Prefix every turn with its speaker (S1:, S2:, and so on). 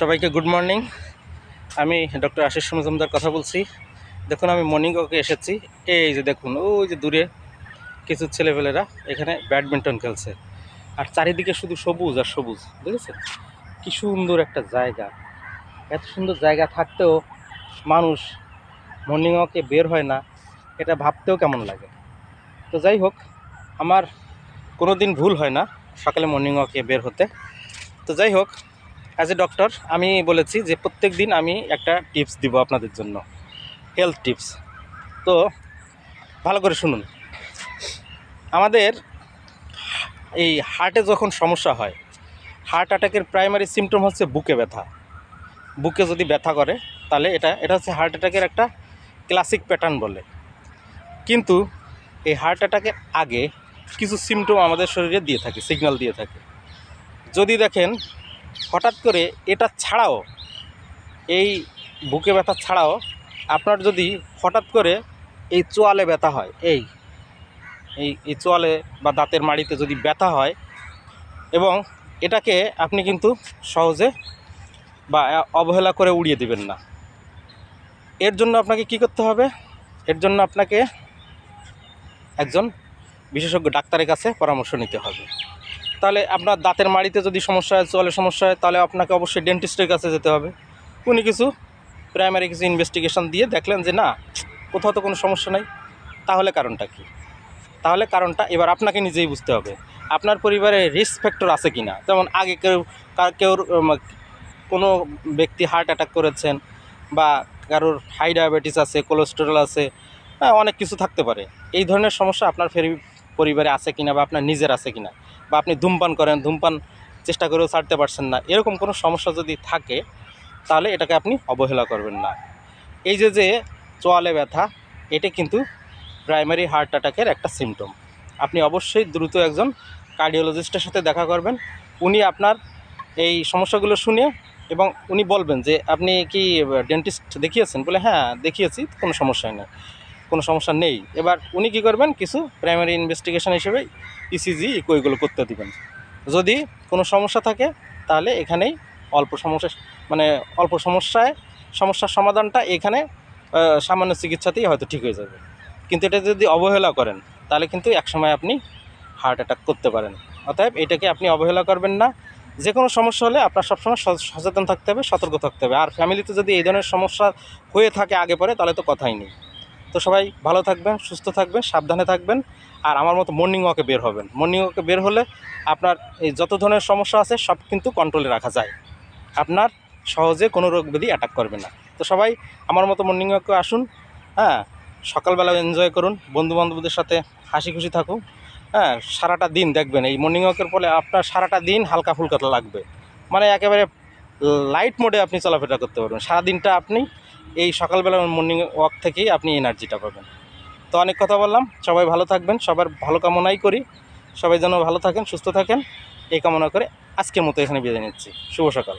S1: সবাইকে good morning. আমি doctor Ashis Majumdar কথা বলছি। দেখুন, আমি মর্নিং ওয়াকে এসেছি। এই যে দেখুন, ওই যে দূরে কিছু ছেলেপেলেরা এখানে ব্যাডমিন্টন খেলছে, আর চারিদিকে শুধু সবুজ আর সবুজ। বুঝেছেন কি সুন্দর একটা জায়গা? এত সুন্দর জায়গা থাকতেও মানুষ মর্নিং ওয়াকে বের হয় না, এটা ভাবতেও কেমন লাগে। তো যাই হোক, আমার কোনো দিন ভুল হয় না সকালে মর্নিং ওয়াকে বের হতে। তো যাই হোক, অ্যাজ এ ডক্টর আমি বলেছি যে প্রত্যেক দিন আমি একটা টিপস দিব আপনাদের জন্য, হেলথ টিপস। তো ভালো করে শুনুন। আমাদের এই হার্টে যখন সমস্যা হয়, হার্ট অ্যাটাকের প্রাইমারি সিমটম হচ্ছে বুকে ব্যথা। বুকে যদি ব্যথা করে তাহলে এটা হচ্ছে হার্ট অ্যাটাকের একটা ক্লাসিক প্যাটার্ন বলে। কিন্তু এই হার্ট অ্যাটাকের আগে কিছু সিমটম আমাদের শরীরে দিয়ে থাকে, সিগন্যাল দিয়ে থাকে। যদি দেখেন হঠাৎ করে এটা ছাড়াও, এই বুকে ব্যথা ছাড়াও আপনার যদি হঠাৎ করে এই চোয়ালে ব্যথা হয়, এই এই এই চোয়ালে বা দাঁতের মাড়িতে যদি ব্যথা হয়, এবং এটাকে আপনি কিন্তু সহজে বা অবহেলা করে উড়িয়ে দিবেন না। এর জন্য আপনাকে কি করতে হবে? এর জন্য আপনাকে একজন বিশেষজ্ঞ ডাক্তারের কাছে পরামর্শ নিতে হবে। তাহলে আপনার দাঁতের মাড়িতে যদি সমস্যা হয়, চোয়ালে সমস্যা হয়, তাহলে আপনাকে অবশ্যই ডেন্টিস্টের কাছে যেতে হবে। উনি কিছু প্রাইমারি কিছু ইনভেস্টিগেশন দিয়ে দেখলেন যে না, কোথাও তো কোনো সমস্যা নাই। তাহলে কারণটা কী? তাহলে কারণটা এবার আপনাকে নিজেই বুঝতে হবে। আপনার পরিবারে রিস্ক ফ্যাক্টর আছে কি না? যেমন আগে কেউ কোনো ব্যক্তি হার্ট অ্যাটাক করেছেন, বা কারোর হাই ডায়াবেটিস আছে, কোলেস্টেরল আছে, অনেক কিছু থাকতে পারে। এই ধরনের সমস্যা আপনার পরিবারে আছে কিনা, বা আপনার নিজের আছে কিনা, বা আপনি ধূমপান করেন, ধূমপান চেষ্টা করেও ছাড়তে পারছেন না, এরকম কোনো সমস্যা যদি থাকে তাহলে এটাকে আপনি অবহেলা করবেন না। এই যে চোয়ালে ব্যথা, এটা কিন্তু প্রাইমারি হার্ট অ্যাটাকের একটা সিমটম। আপনি অবশ্যই দ্রুত একজন কার্ডিওলজিস্টের সাথে দেখা করবেন। উনি আপনার এই সমস্যাগুলো শুনে, এবং উনি বলবেন যে আপনি কি ডেন্টিস্ট দেখিয়েছেন? বলে হ্যাঁ দেখিয়েছি, কোনো সমস্যা নেই, কোনো সমস্যা নেই। এবার উনি কী করবেন? কিছু প্রাইমারি ইনভেস্টিগেশন হিসেবে ইসিজি, ইকো এগুলো করতে দিবেন। যদি কোনো সমস্যা থাকে তাহলে এখানেই অল্প সমস্যার সমাধানটা এখানে সামান্য চিকিৎসাতেই হয়তো ঠিক হয়ে যাবে। কিন্তু এটা যদি অবহেলা করেন তাহলে কিন্তু একসময় আপনি হার্ট অ্যাটাক করতে পারেন। অতএব এটাকে আপনি অবহেলা করবেন না। যে কোনো সমস্যা হলে আপনার সবসময় সচেতন থাকতে হবে, সতর্ক থাকতে হবে। আর ফ্যামিলিতে যদি এই ধরনের সমস্যা হয়ে থাকে আগে পরে, তাহলে তো কথাই নেই। তো সবাই ভালো থাকবেন, সুস্থ থাকবেন, সাবধানে থাকবেন। আর আমার মতো মর্নিং ওয়াকে বের হবেন। মর্নিং ওয়াকে বের হলে আপনার এই যত ধরনের সমস্যা আছে সব কিন্তু কন্ট্রোলে রাখা যায়। আপনার সহজে কোনো রোগ ব্যাধি অ্যাটাক করবে না। তো সবাই আমার মতো মর্নিং ওয়াকে আসুন। হ্যাঁ, সকালবেলা এনজয় করুন, বন্ধুবান্ধবদের সাথে হাসি খুশি থাকুন। হ্যাঁ, সারাটা দিন দেখবেন এই মর্নিং ওয়াকের ফলে আপনার সারাটা দিন হালকা ফুলকা লাগবে। মানে একেবারে লাইট মোডে আপনি চলাফেরা করতে পারবেন সারাদিনটা। আপনি এই সকালবেলা মর্নিং ওয়াক থেকেই আপনি এনার্জিটা পাবেন। তো অনেক কথা বললাম, সবাই ভালো থাকবেন, সবার ভালো কামনাই করি। সবাই যেন ভালো থাকেন, সুস্থ থাকেন, এই কামনা করে আজকের মতো এখানে বিদায় নিচ্ছি। শুভ সকাল।